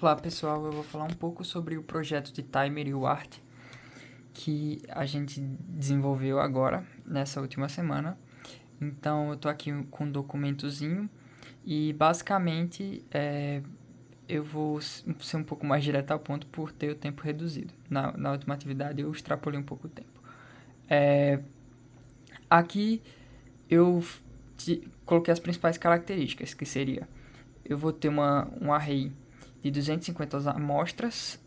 Olá pessoal, eu vou falar um pouco sobre o projeto de timer UART que a gente desenvolveu agora, nessa última semana. Então eu tô aqui com um documentozinho e basicamente eu vou ser um pouco mais direto ao ponto por ter o tempo reduzido. Na última atividade eu extrapolei um pouco o tempo. Aqui eu coloquei as principais características, que seria, eu vou ter um array de 250 amostras,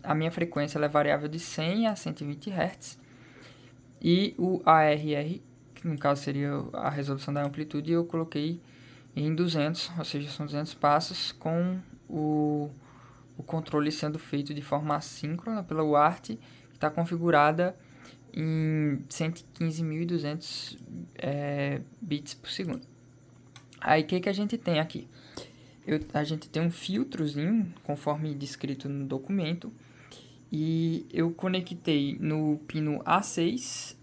a minha frequência ela é variável de 100 a 120 Hz, e o ARR, que no caso seria a resolução da amplitude, eu coloquei em 200, ou seja, são 200 passos, com o controle sendo feito de forma assíncrona pela UART, que está configurada em 115.200 bits por segundo. Aí o que a gente tem aqui? A gente tem um filtrozinho, conforme descrito no documento, e eu conectei no pino A6,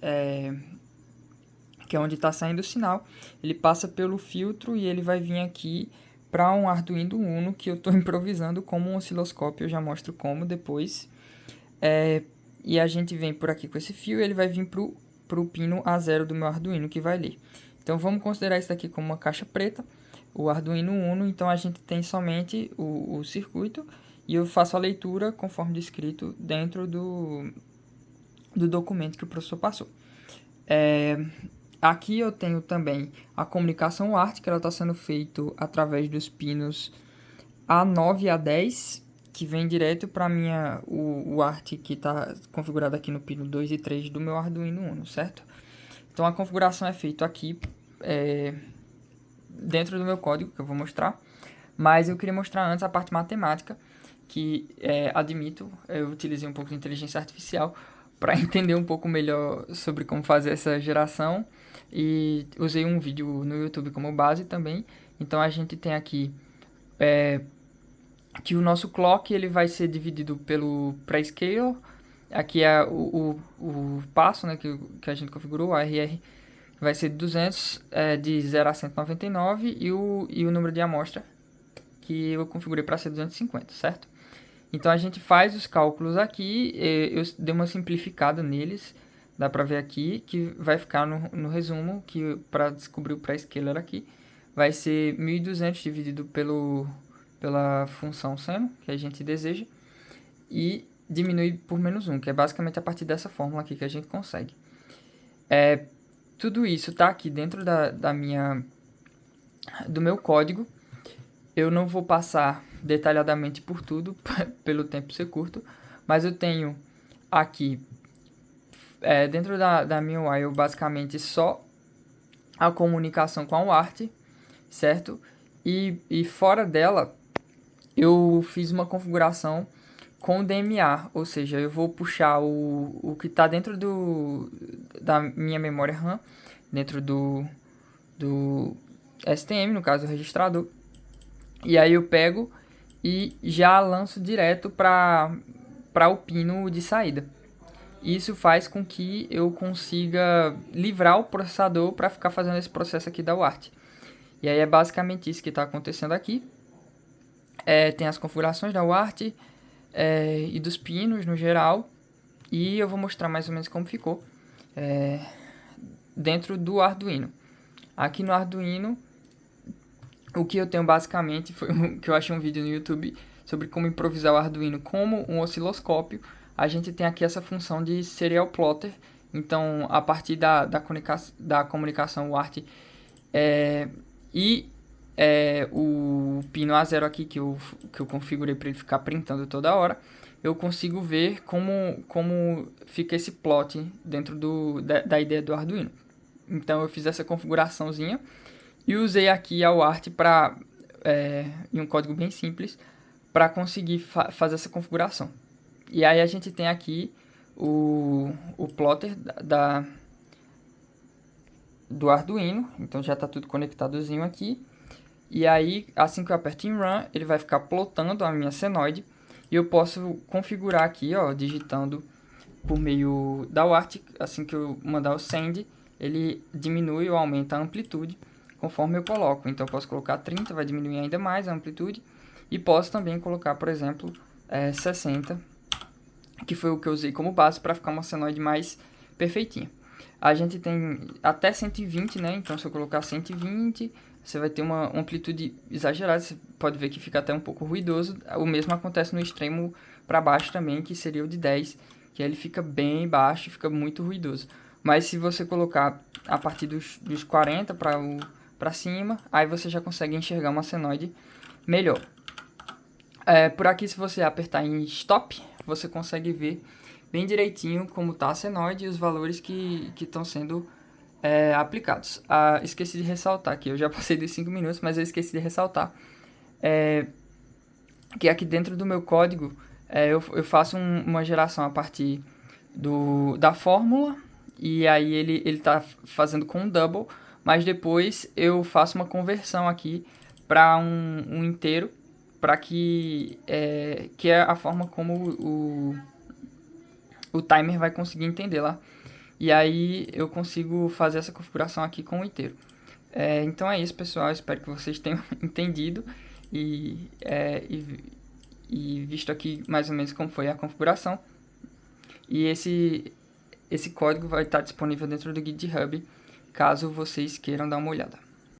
que é onde está saindo o sinal. Ele passa pelo filtro e ele vai vir aqui para um Arduino Uno que eu estou improvisando como um osciloscópio, eu já mostro como depois. E a gente vem por aqui com esse fio e ele vai vir para o pino A0 do meu Arduino que vai ler. Então vamos considerar isso aqui como uma caixa preta, o Arduino Uno. Então a gente tem somente o circuito e eu faço a leitura conforme descrito dentro do documento que o professor passou. Aqui eu tenho também a comunicação UART, que ela está sendo feita através dos pinos A9 e A10, que vem direto para o ART que está configurado aqui no pino 2 e 3 do meu Arduino Uno, certo? Então a configuração é feita aqui dentro do meu código, que eu vou mostrar, mas eu queria mostrar antes a parte matemática, que admito, eu utilizei um pouco de inteligência artificial para entender um pouco melhor sobre como fazer essa geração, e usei um vídeo no YouTube como base também. Então a gente tem aqui que o nosso clock ele vai ser dividido pelo prescaler. Aqui é o passo, né, que a gente configurou, o ARR vai ser 200, de 0 a 199, e o número de amostra que eu configurei para ser 250, certo? Então a gente faz os cálculos aqui, eu dei uma simplificada neles, dá para ver aqui que vai ficar no resumo, que para descobrir o prescaler aqui vai ser 1200 dividido pela função seno, que a gente deseja, e diminui por menos 1, que é basicamente a partir dessa fórmula aqui que a gente consegue. Tudo isso está aqui dentro do meu código. Eu não vou passar detalhadamente por tudo, pelo tempo ser curto, mas eu tenho aqui, dentro da minha UI, eu basicamente só a comunicação com a UART, certo? E fora dela, eu fiz uma configuração com o DMA, ou seja, eu vou puxar o que está dentro da minha memória RAM, dentro do STM, no caso o registrador, e aí eu pego e já lanço direto para o pino de saída. Isso faz com que eu consiga livrar o processador para ficar fazendo esse processo aqui da UART. E aí é basicamente isso que está acontecendo aqui. Tem as configurações da UART e dos pinos no geral. E eu vou mostrar mais ou menos como ficou dentro do Arduino. Aqui no Arduino, o que eu tenho basicamente foi que eu achei um vídeo no YouTube sobre como improvisar o Arduino como um osciloscópio. A gente tem aqui essa função de serial plotter. Então, a partir da comunicação UART e o pino A0 aqui que eu configurei para ele ficar printando toda hora, eu consigo ver como fica esse plot dentro da ideia do Arduino. Então eu fiz essa configuraçãozinha e usei aqui a UART em um código bem simples para conseguir fazer essa configuração. E aí a gente tem aqui o plotter do Arduino, então já está tudo conectadozinho aqui. E aí, assim que eu aperto em Run, ele vai ficar plotando a minha senoide. E eu posso configurar aqui, ó, digitando por meio da UART. Assim que eu mandar o Send, ele diminui ou aumenta a amplitude conforme eu coloco. Então eu posso colocar 30, vai diminuir ainda mais a amplitude. E posso também colocar, por exemplo, 60, que foi o que eu usei como base para ficar uma senoide mais perfeitinha. A gente tem até 120, né? Então, se eu colocar 120, você vai ter uma amplitude exagerada. Você pode ver que fica até um pouco ruidoso. O mesmo acontece no extremo para baixo também, que seria o de 10, que ele fica bem baixo e fica muito ruidoso. Mas se você colocar a partir dos 40 para cima, aí você já consegue enxergar uma senoide melhor. Por aqui, se você apertar em Stop, você consegue ver bem direitinho como está a senoide e os valores que estão sendo aplicados. Esqueci de ressaltar aqui, eu já passei dos 5 minutos, mas eu esqueci de ressaltar que aqui dentro do meu código eu faço uma geração a partir da fórmula, e aí ele está fazendo com um double, mas depois eu faço uma conversão aqui para um inteiro, para que é a forma como o timer vai conseguir entender lá. E aí eu consigo fazer essa configuração aqui com o inteiro. Então é isso, pessoal. Espero que vocês tenham entendido e visto aqui mais ou menos como foi a configuração. E esse código vai estar disponível dentro do GitHub, caso vocês queiram dar uma olhada.